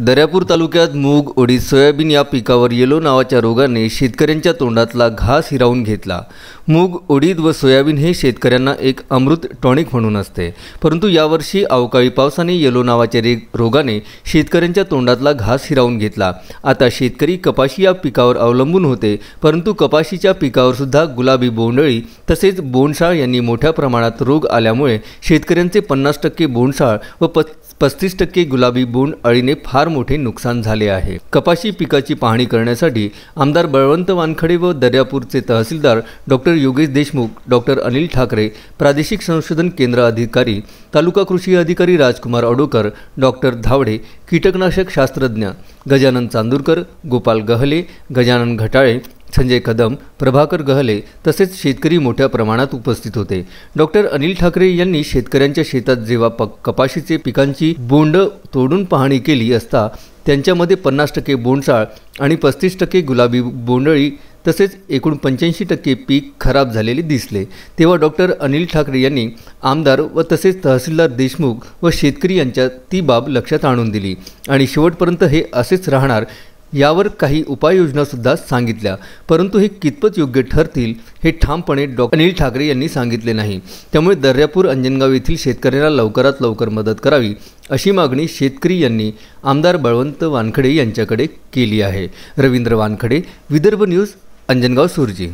दर्यापूर तालुक्यात मूग, उडीद, सोयाबीन या पिकावर येलो नावाच्या रोगाने शेतकऱ्यांच्या तोंडातला घास हिरावून घेतला। मूग, उडीद व सोयाबीन हे शेतकऱ्यांना एक अमृत टॉनिक म्हणून असते, परंतु यावर्षी अवकाळी पावसाने येलो नावाच्या रोगाने शेतकऱ्यांच्या तोंडातला घास हिरावून घेतला। आता शेतकरी कपाशी या पिकावर अवलंबून होते, परंतु कपाशीच्या पिकावर सुद्धा गुलाबी बोंडअळी तसेच बोंडसाळ यांनी मोठ्या प्रमाणात रोग आल्यामुळे शेतकऱ्यांचे 50% बोंडसाळ व 35% गुलाबी बोंड अळीने फार मोठे नुकसान झाले आहे। कपाशी पिकाची पाहणी करण्यासाठी आमदार बळवंत वानखडे व दर्यापूरचे तहसीलदार डॉक्टर योगेश देशमुख, डॉक्टर अनिल ठाकरे, प्रादेशिक संशोधन केंद्र अधिकारी, तालुका कृषी अधिकारी राजकुमार अडोकर, डॉक्टर धावडे, कीटकनाशक शास्त्रज्ञ गजानन चांदूरकर, गोपाल गहले, गजानन घटाळे, संजय कदम, प्रभाकर गहले तसेच शेतकरी मोठ्या प्रमाणात उपस्थित होते। डॉक्टर अनिल ठाकरे यांनी शेतकऱ्यांच्या शेतात जेव्हा कपाशीचे पिकांची बोंड तोडून पाहणी केली असता त्यांच्यामध्ये 50% बोंडसाळ आणि 35% गुलाबी बोंडअळी तसेच एकूण 85% पीक खराब झालेले दिसले। तेव्हा डॉक्टर अनिल ठाकरे यांनी आमदार व तसेच तहसीलदार देशमुख व शेतकरी यांच्या ती बाब लक्षात आणून दिली आणि शेवटपर्यंत हे असेच राहणार यावर काही उपाययोजना सुद्धा सांगितल्या, परंतु हे कितपत योग्य ठरतील हे ठामपणे डॉक्टर अनिल ठाकरे यांनी सांगितले नाही। त्यामुळे दर्यापूर अंजनगाव येथील शेतकऱ्यांना लवकरात लवकर मदत करावी अशी मागणी शेतकरी यांनी आमदार बळवंत वानखडे यांच्याकडे केली आहे। रवींद्र वानखडे, विदर्भ न्यूज, अंजनगाव, सुरजी।